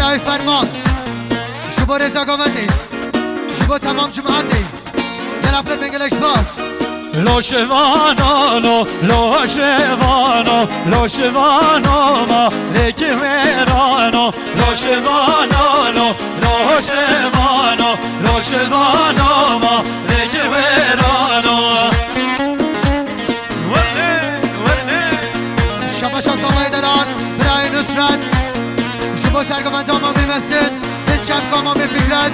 برای فرمان شبا رضا گامندی شبا تمام جمعاتی گلفر بنگلکس باس لو شوانو لو شوانو لو شوانو ما رکویرانو لو شوانو لو شوانو لو شوانو ما رکویرانو شما شانس آمای دلان برای نصرت شما سرگامنت آمان بیمسن بچم کامان به فکرت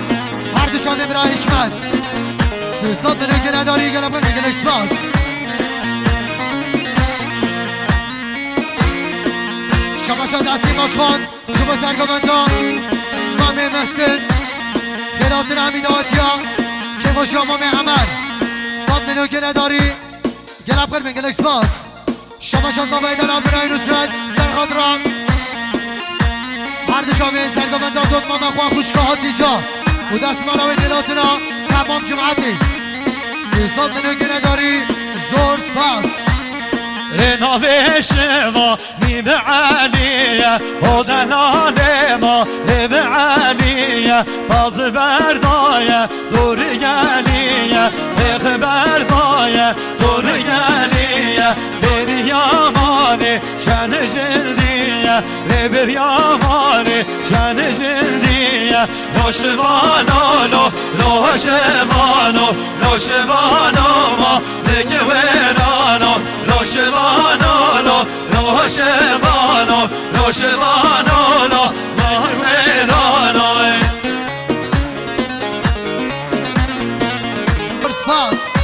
هر دوشان برای حکمت سوستاد دنو که نداری گلپر بنگلکس باس شما شاد دستی ماشخان شما سرگامنت آمان بیمسن خیراتر همین آتیا که با شما عمر صاد منو که نداری گلپر بنگلکس باس شما شانس آمای دلان برای نصرت سرخاد رام هر دو شامل سرگامنت آمان دوت ماما خواه خوشگاه جا و دست ملاوی دلاتنا تمام جمعاتی 300 منو که نداری زور سپاس رناوی شوا نیب علیه و دلال ما نیب علیه باز بردایه دور گلیه بیخ بردایه دور گلیه بریامانی چند جلدیه بریامانی چند جلدیه لوشوانو لوشوانو لوشوانو ما بگویرانو لوشوانو لوشوانو لوشوانو بگویرانو سپاس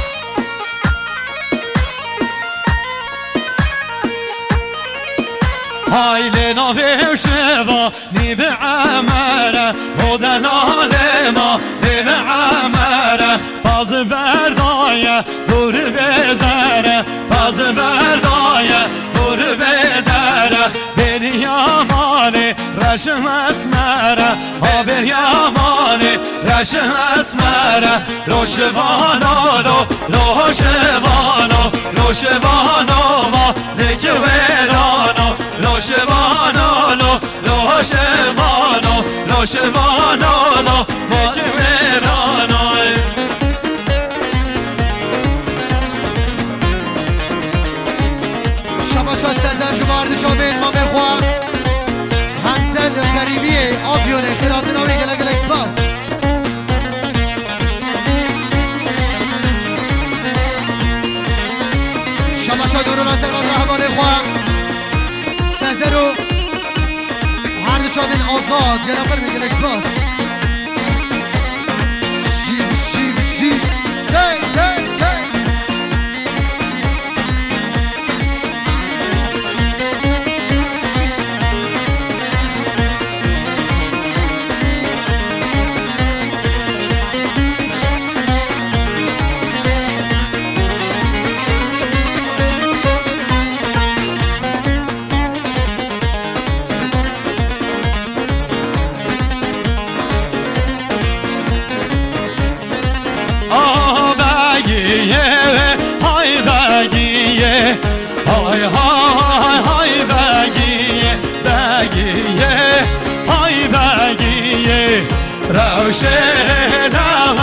هایل نوی شوا نی به عمره و دلال ما نی به عمره باز بردایه دور بدره باز بردایه دور بدره بریامانی رشم اسمره ها بریامانی رشم اسمره لوشوانو لوشوانو لوشوانو ما نگویرانو لوشوانو لوشوانو لوشوانو نگویرانو شما شاد سزن جمارد جامعه ما بخواه هنزل قریبیه آبیونه خیرات ناوی گلگلکس باس شما شاد دورو ناصر و رهبانه خواه سزن رو هر دو شامین آزاد گلفر بنگلکس باس شیب تی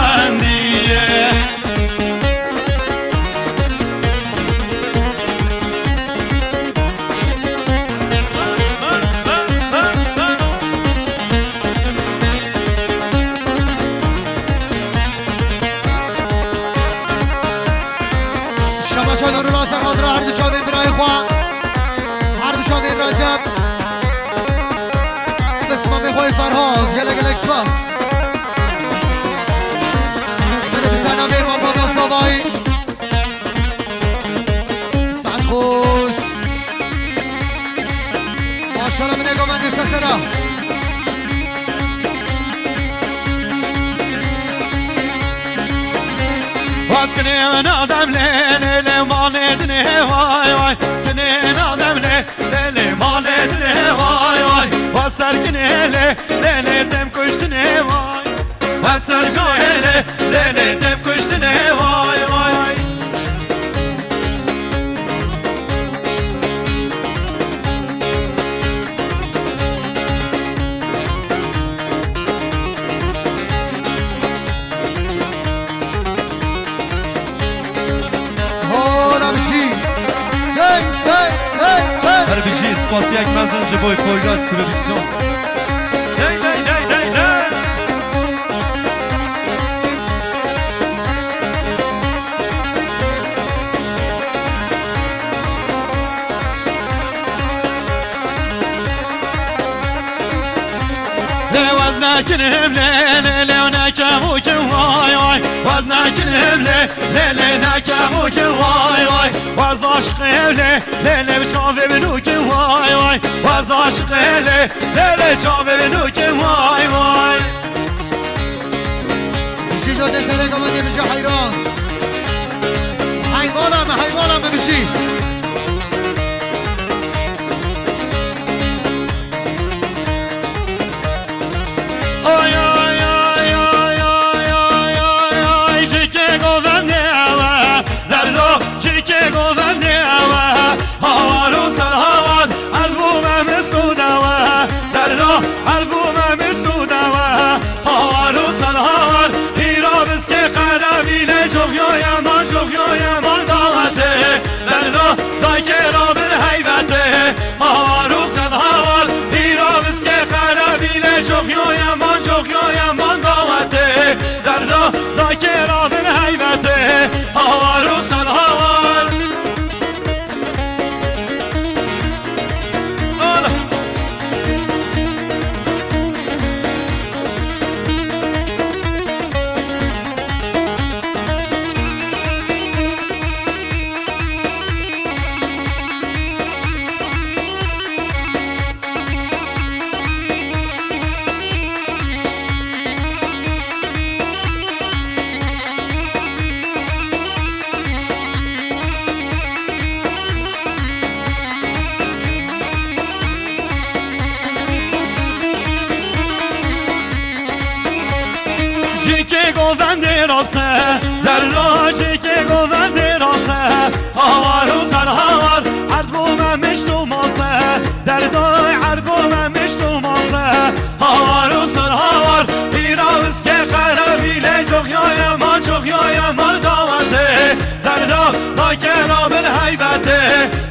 روشناندیه شما شاد دورو ناصر خاطر هر دو شامین برای خواه هر دو شامین رجب بسم الله خوی فرهاد گلگلکس باس بسنامه ما بابا صبایی سعد خوش ماشالله من نگاه من نیسته سرا باز کنین آدم لیل ماندنه وای وای کنین آدم لیل ماندنه وای وای باز سرکنه لیل تم کشتنه وای باز سرکنه لیل تم کشتنه وای وای سپاسی یک مزن جبای پایگاه پرودکسیون دی دی دی دی دی وزنكنهم ليلي لي ونكموكم واي واي وزنكنهم ليلي نكموكم واي واي وز عشقهم ليلي بشافي بنوكم واي واي وز عشقهم ليلي بشافي بنوكم واي واي بشي جاده سره کمانی بشی حیران حیوانم بشی Ay ay ay ay ay ay ay ay Chicago Vandeava Dardo Chicago Vandeava Havaru salhavat Albuma mesudava Dardo albuma mesudava Havaru salhavat Hirabız ke qaravile çok yaman davate Dardo dayke rabir heybete Havaru salhavat Hirabız ke qaravile çok yaman davate Dardo dayke rabir heybete Havaru salhavat Allah Chicago Vanderose در راه Chicago Vanderose هاوارو سر هاوار عربوم مشتو ماسه در دای عربوم مشتو ماسه هاوارو سر هاوار ایراوز که قربیله çok yaman davate در راه دای رابل هیبته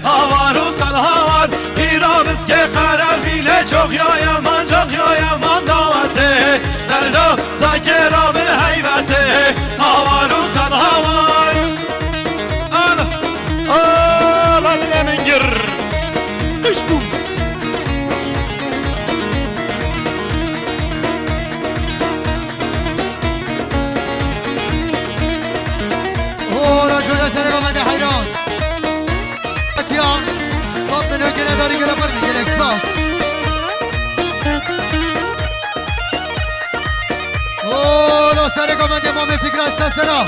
هاوارو سر هاوار ایراوز که قربیله çok yaman davate در راه دای رابل هیبته هاوارو سر هاوار آلا دل من گر اشکو اورا جوده سره کمانی حیران اتیان صد منو گره داری گره پر میگه اکسپاس اورا سره کمانی مامی فکرات سسرا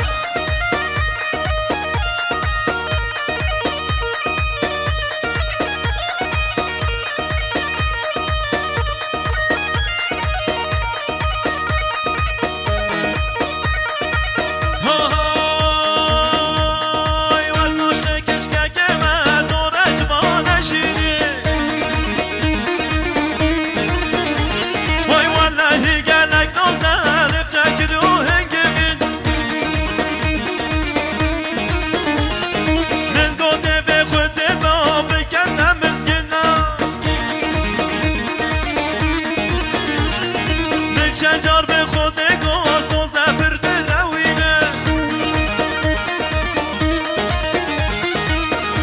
شجر به خود گوسوز برد روینه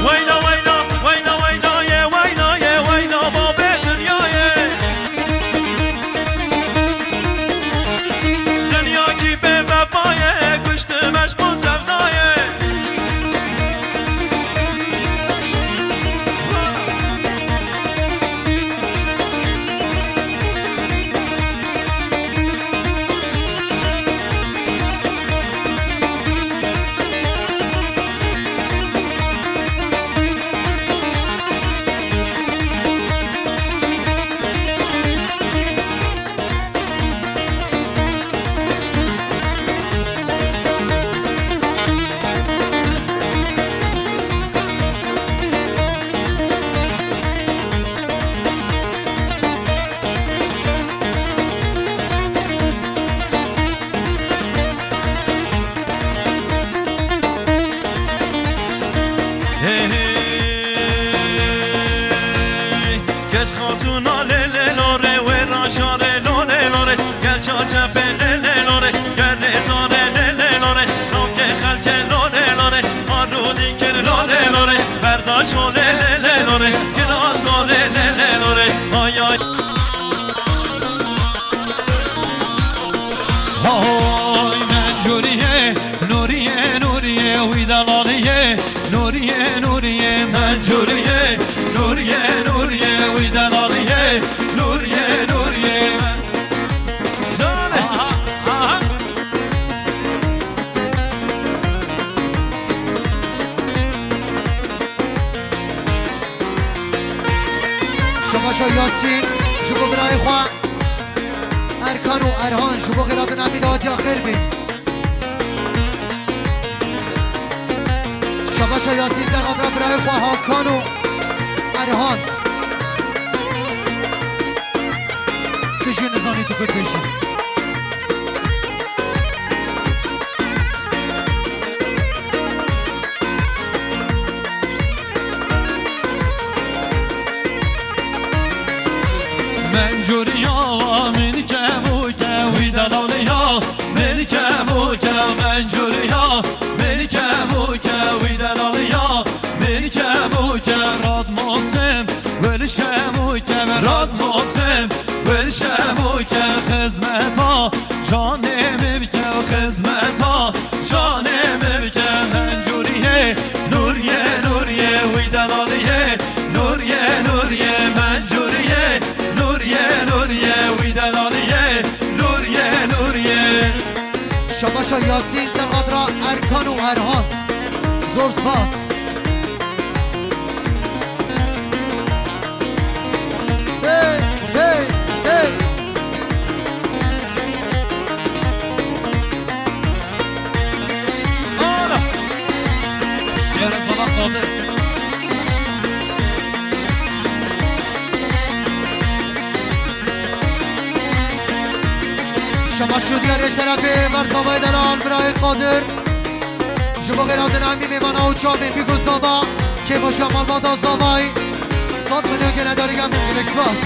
وینا وینا وینا وینا یه وینا یه وینا با به دنیای دنیا کی به وفای کشتمش با سفنای یاسین شبو برای خواه ارکان و ارهان شبو غیرات نمی داد یا خیر بین شباشا یاسین سرقاطرا برای خواه هاکان و ارهان بشین نزانی تو کد بشین من جوریا من کبو کوی دلالیا من کبو کو من جوریا من کبو کوی دلالیا من کبو کو راد موسم گل شمو کو راد موسم گل شمو کو خدمتا جانم بکو خدمتا جانم بکو من جوریه نوریه نوریه وی دلالیه نوریه نوریه من جوریه نوریه نوریه وی دلالیه نوریه نوریه شباشا یاسین سرقاطرا ارکان و ارهان زور سپاس شما شو دیار شرفه ورزاوای دلال برای قادر شما غیرات نمی میمانه و چامه بیگو زابا که با شمال بادا زابای 100 میلیون که نداریم ایلکس باس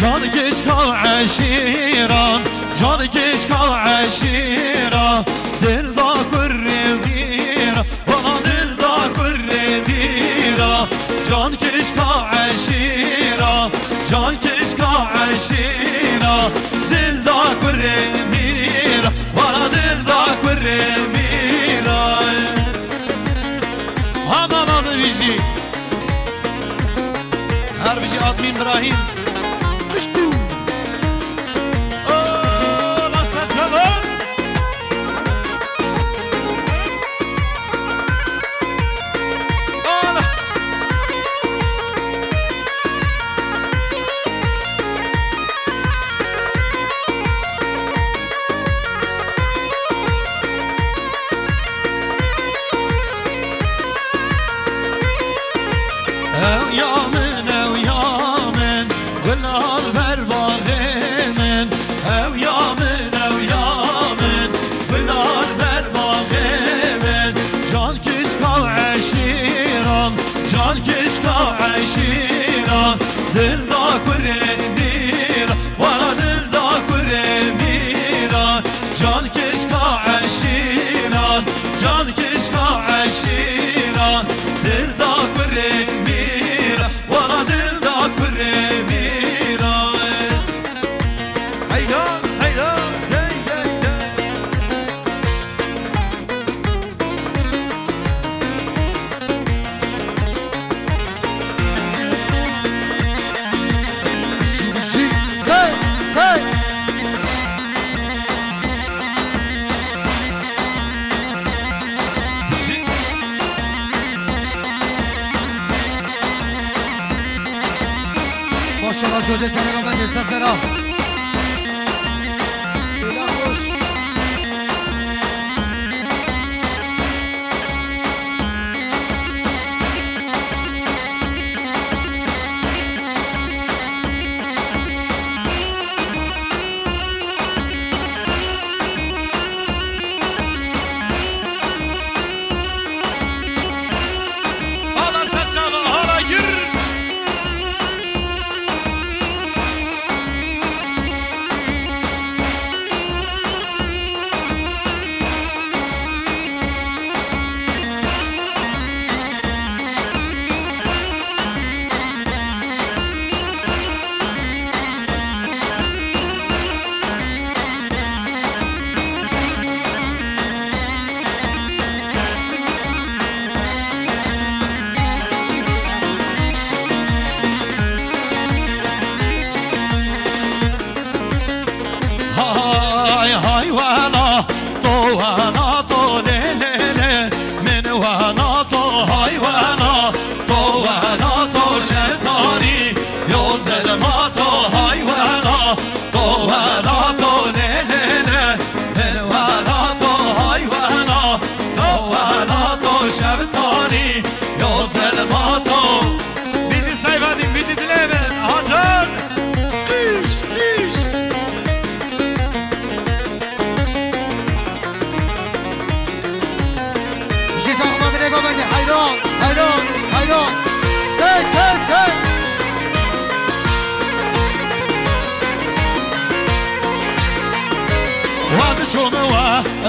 جان کشکا عشیران جان کشکا عشیران دل دا کره بیرا وانا دل دا کره بیرا جان کشکا عشیران جان کشکا عشیران دل دا کره بیرا وانا دل دا کره بیرا همان آن بیجی هر بیجی آدمین براهیم جان کشکا عشیران دل دا کره میرا وانا دل دا کره میرا جان کشکا عشیران جان کشکا عشیران دل دا کره میرا وانا دل دا کره میرا هیدا هیدا شما جوده سرگا من دسته سرا بشید آقا من نگاه بندی حیران حیران حیران سی وقت چومه و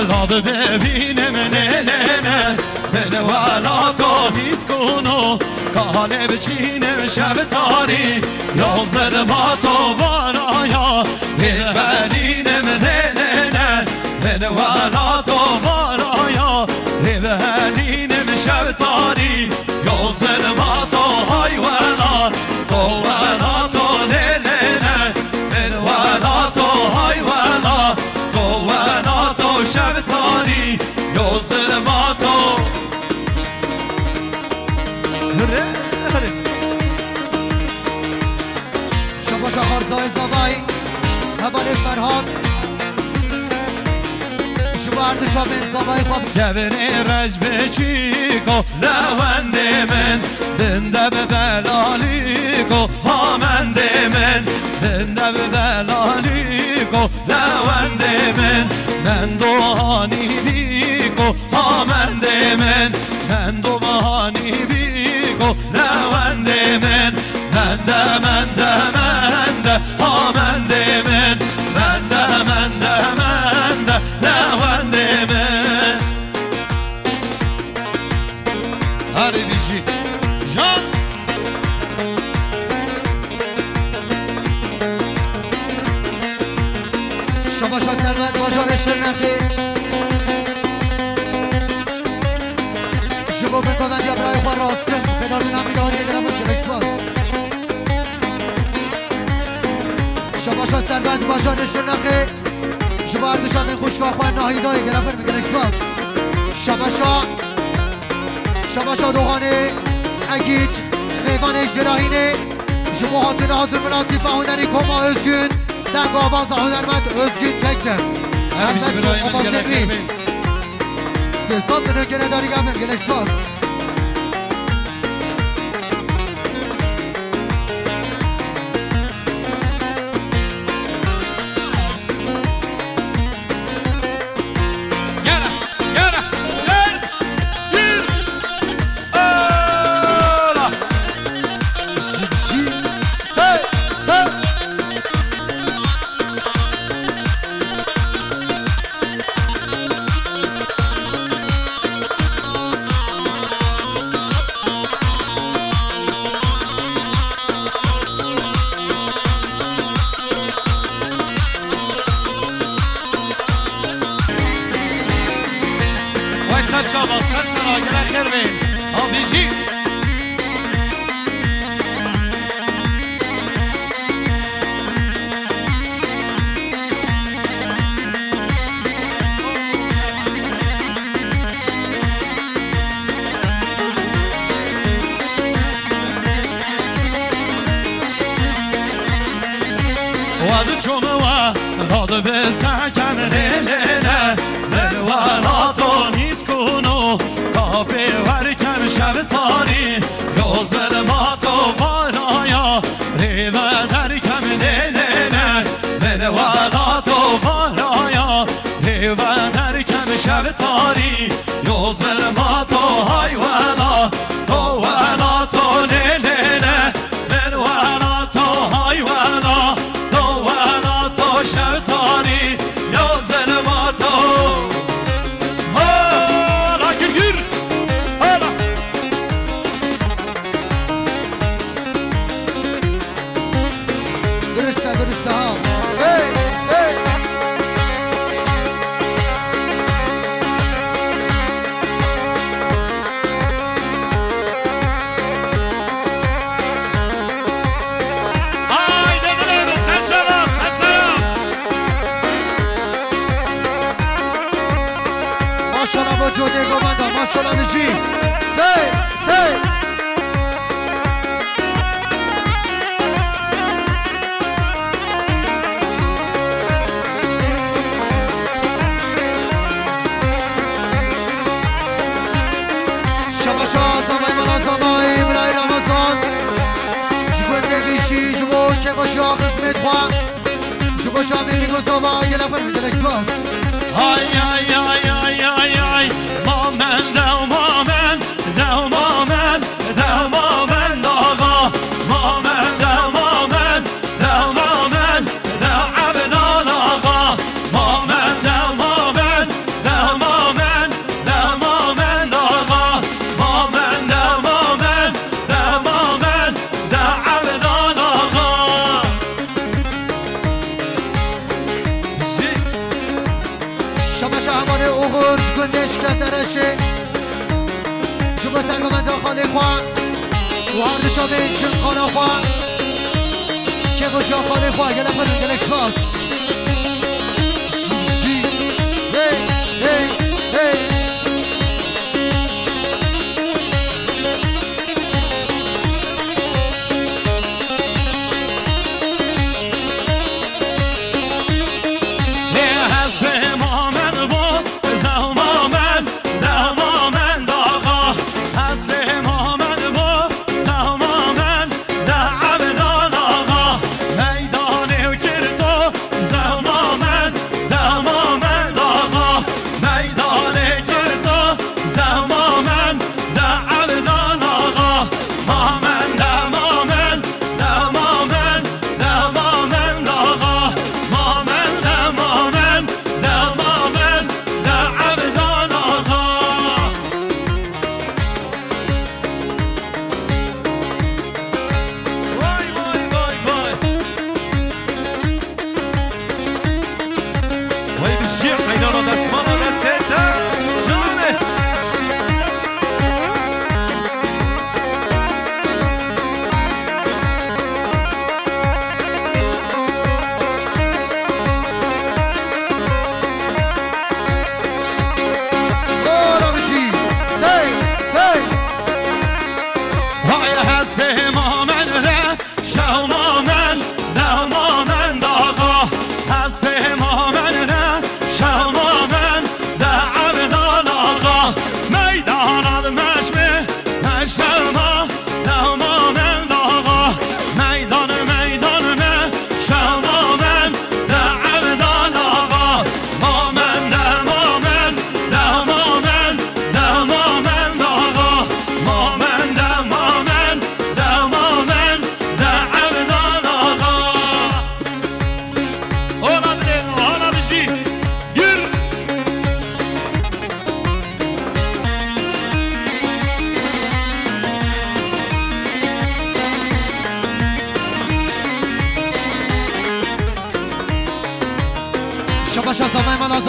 لاد ببینم نه نه نه من والا تو نیست کنو کاله بچینم شب تاری یا ظلمات و وارایا ببینم نه نه نه من والا تو وارایا ببینم شب تاری یا ظلمات و حیوانا تو وانا تو نه نه نه من والا تو حیوانا تو وانا تو شب تاری یا ظلمات و شما شخار زای زوای هبال فرهاد شما اردشا من زوای خواب جبنی رجب چیکو لوند من بنده به بلالیکو هامند من بنده به بلالیکو لوند من دوهانی بیکو هامند من دوهانی بیکو لوند منده هامند منده لوند من هری بیشی جان شما شاد سرمت باجار شرنخی شما بکنند یا برای خواه راستم خدادون هم میدهانی دلم و کلکس باز شما شاد سرمت باجار شرنخی شما اردشان من خوشگاه خواه ناهیدایی گرفر میگلکس باز شما شاد دوغانه اگید میوان اجتراحینه شما حاضر حاضر مناطی بهونری کما özgün دنگ آواز هنرمند özgün پکچم همیشه برای من گرفر 300 منو گره داری گمم گلکس باز سر سرا گره خیر بین آبیجی واد چومه و داد به سکن لیلیله ملوانا تو نیست کنو کافی ورکن شب تاری یا ظلمات و بارایا ریوه درکم لیلیله ملوانا تو بارایا ریوه درکم شب تاری یا ظلمات و حیوانا تو وانا تو لیلیله ملوانا تو حیوانا شب تاری یا ظلماتو حالا گیر حالا درسته ها هی هی جوده گواندا ماشاءالله میشی سی شما زمای مالا زمای برای رمضان جوده بیشی جوه که باشی قسمت خواه جوه جامعه میگو زوا یه نفر میگه اکسپاس ay ay ay ay ay ay ma mende ma بشه شما سرگامنده خاله خواه و هر دو شامل شن خانه خواه که خوشا خاله خواه گلک برون گلک سپاس شی هی هی هی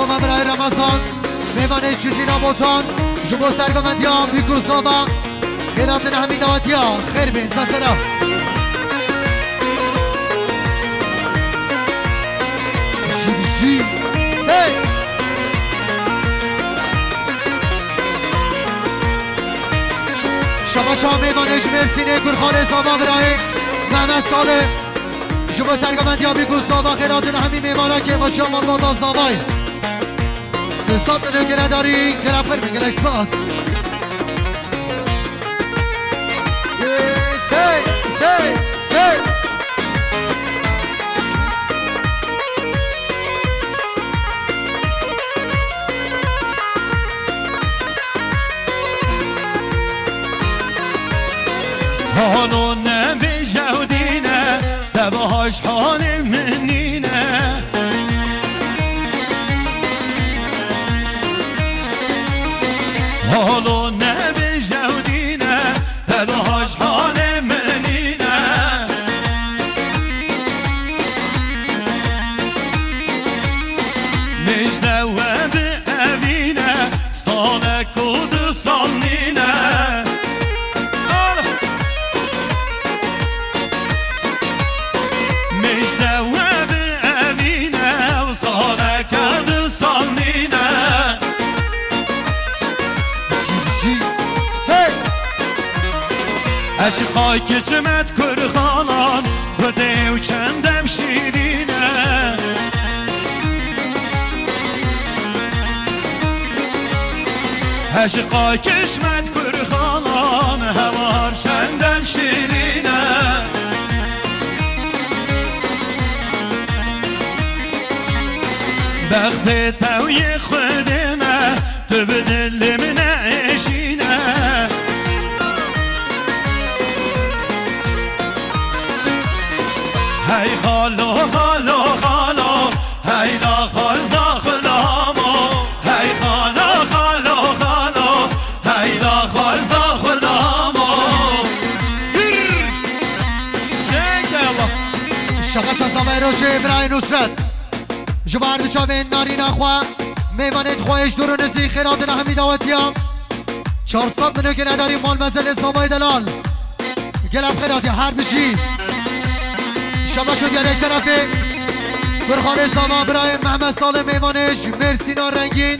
شما برای رمضان میمانه چوزینا موتان شما سرگامندی ها بیکروساما خیرات حمیداتی ها خیر بین ساسنا شیبشی هی شما میمانش مرسینه گرخان ساما برای محمد صالح شما سرگامندی ها بیکروساما خیرات همین میمانه که با شما مادان سامای سات نگره داری گرفر میگه اکسپاس حالو نبی جودینه تباهاش حال منینه حالو نبی جودینه تباهاش حال منینه مجده و به اوینه سال کود سال نینه مجده و به اوینه سال کود سال نینه عشقای که چمت کرخانان خوده و چندم شیرینه عشقای که چمت کرخانان هوار چندم شیرینه بخت توی خودمه تو به دل من نعشینه هی خالو خالو خالو هی لا خال زاخلامو هی خالو خالو خالو هی لا خال زاخلامو شکر الله شقا شازامه روشه برای نصرت جبارد چاوین ناری نخوا میوانت خواهش درونزی خیرات همی دعوتیم 400 منو که نداریم مال مزل زبای دلال گلم خیراتی هر بشی شما شد گرش طرفه برخانه زمان برای محمد سالم میوانش مرسینا رنگین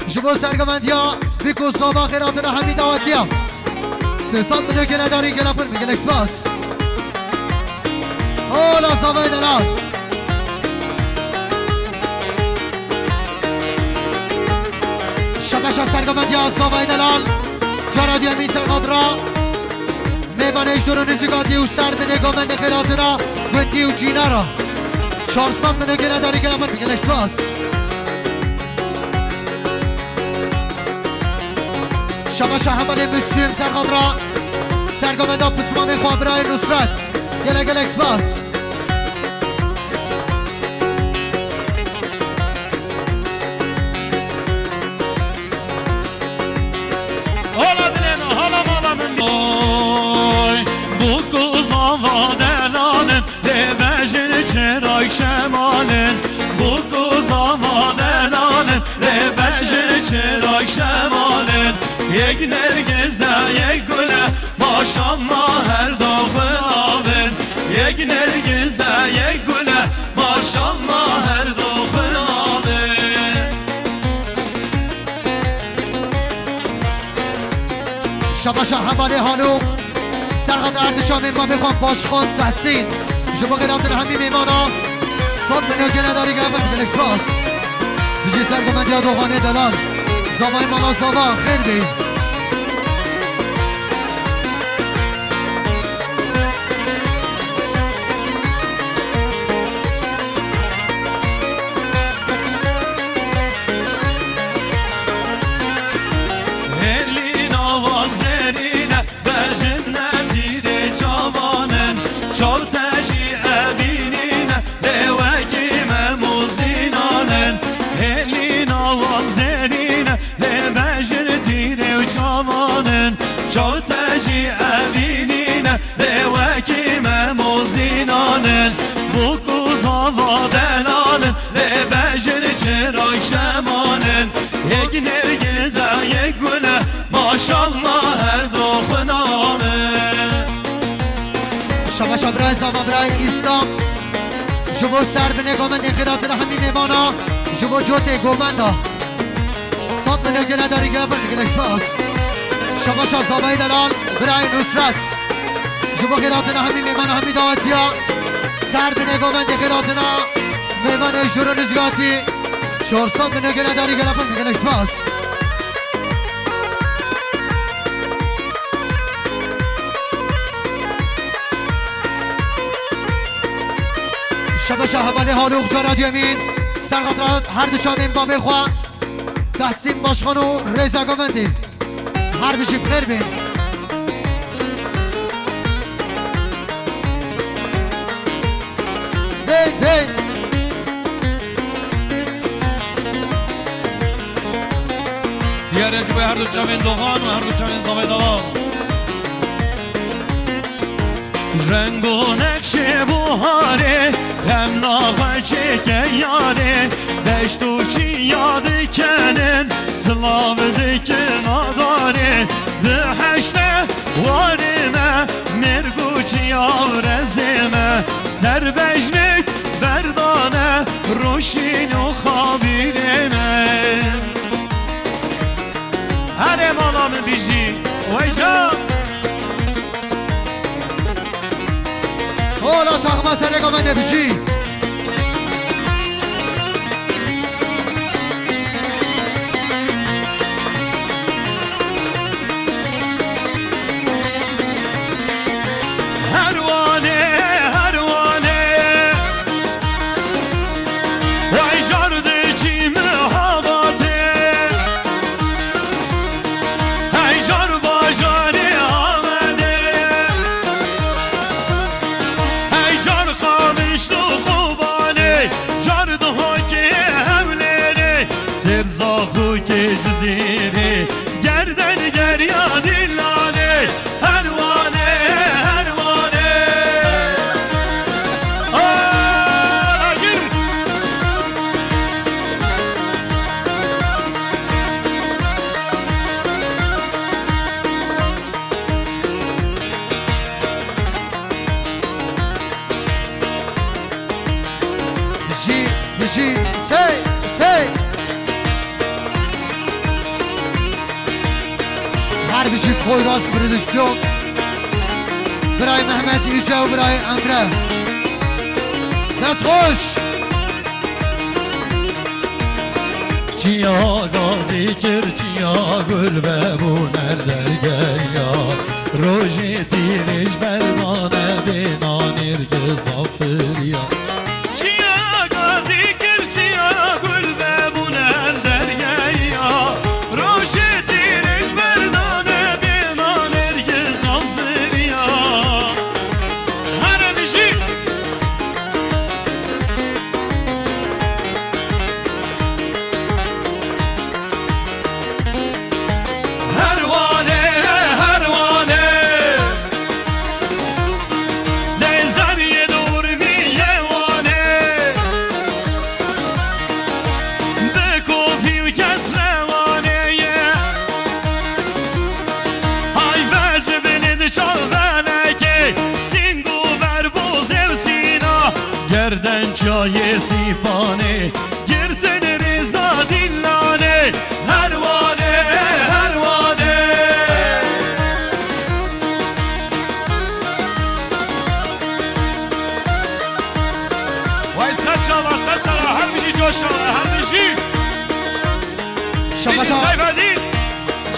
جبو سرگمندیا بیکو صابا خیرات همی دعوتیم 300 منو که نداریم گلم پر میگل اکسپاس اولا زبای دلال شبش سرگمندی از زبای دلال جرادی همی سرگاد را میوانش درون زیگاتی و سر به نگامند خیرات را گندی و جینا را 400 منو که نداری گلم پر میگل اکسپاس شبش حمل مسیم سرگاد را سرگمند ها پسمان خواب رای نصرت گل اکسپاس Hala dilen hala malamın oy Bu kuzava delanen Lebejin çırak şemalin Bu kuzava delanen Lebejin çırak şemalin Yek nergize yek güle Maşallah her dağı avin Yek nergize yek güle Maşallah her dağı avin شبش حوالی حالو سرخط اردشا میمان میخوام باشخون تحسین جبا غیرات همی میمانا 100 منو که نداری گرم میگل اکسپاس بجی سرگمندی ها دوغانه دلال زمای مالا زما خیر بی Çavtaji evinine Leveki memuzinanen Bu kuzava delanen Lebejir çırak şemanen Yek nergize yek güle Maşallah her dokunamen شبش برای زما برای ایسا جبو سر به نگامند خیرات همی میمانا جبو جوت گومندا 100 منو که نداری گرم میگل اکسپاس شبش از زبای دلال برای نصرت جبو خیراتنا همی میمان همی دعوتیا سر به نگامند خیراتنا میمان جورو نزگاتی 400 منو که نداری گرم میگل اکسپاس شبش حوالی حالوق جاراد یمین سرخطرات هر دو شامین با میخوا تحسین باشخان و ریزگامندی هر بشی بخیر بین دی دی دیاره جبه هر دو چمین دوغان و هر دو چمین زبای دلال رنگ و نقش بهاره هم ناغه چکه یاره دشت و چی یاد کنن سلاو دکه ناداره به هشته وارمه مرگو چی یارزمه سر بجنک بردانه روشین و خابیرمه هر مالام بیجی وای جان اولا تاقما سر نگامنده بشی Hey can kamışlı Harbici Poyraz Prodüksiyon برای محمد ایجا و برای امره دست خوش چیا گازی کر چیا گل و بونر درگر یا روژی تیرش بردانه بینانیر گزافر یا چیا گازی کر چیا گل و بونر درگر یا روژی تیرش بردانه بینانیر گزافر یا هر بیشی گردن جای سیفانه گردن رضا دلانه هروانه هروانه وای سچالا سسلا هر بیشی جوشالا هر بیشی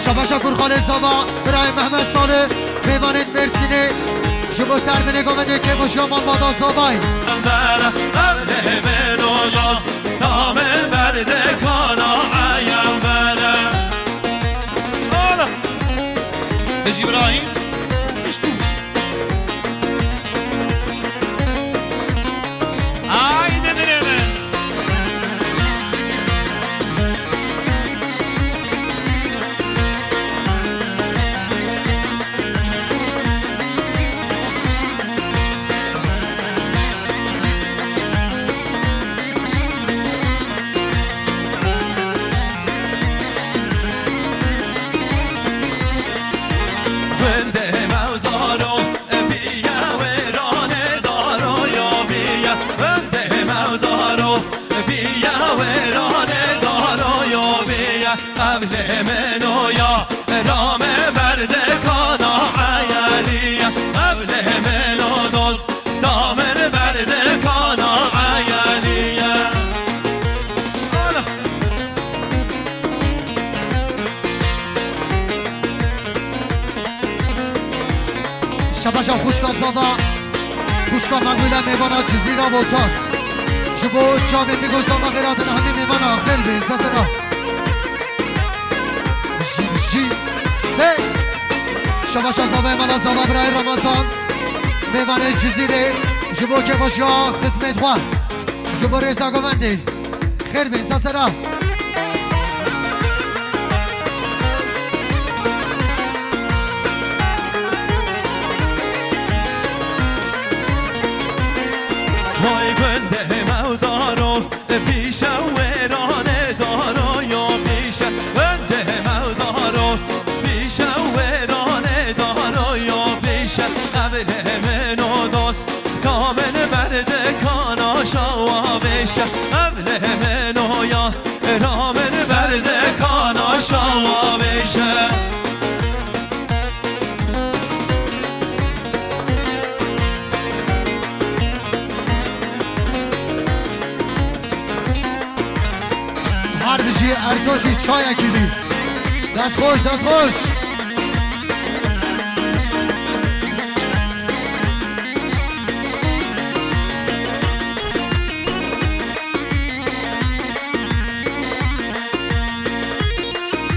شبا شاکر خاله زاوا برای محمد صالح میوانت مرسینه شبا سر به نگامده که با شما مادا زابای برم قبله منو یاز دامه برده کانا عیم برم آلا بجی ابراهیم آیده دلمه قبل منو یا رام برده کانا عیالیه قبل منو دوست دامن برده کانا عیالیه شباشا خوشکا زاوا خوشکا مقبوله میوانا چیزی را بوتان شبو چاوی میگوزا مغیراتن همین میوانا خیل بین ساسنا شباشا زاوه مالا زاوه برای رمضان میوانه جزیره جبو که باشا خدمت خواه جبو ریزا گوندی خیر بین ساسرا وای گنده مودارو پیش ویرانه دارو یا پیش گنده مودارو پیش ویرانه دارو یا پیش قبل منو دوست تا من برده کانا شوا بشه قبل منو یا رامن برده کانا شوا بشه هر بشی ارتوشی چای اکیدی دست خوش دست خوش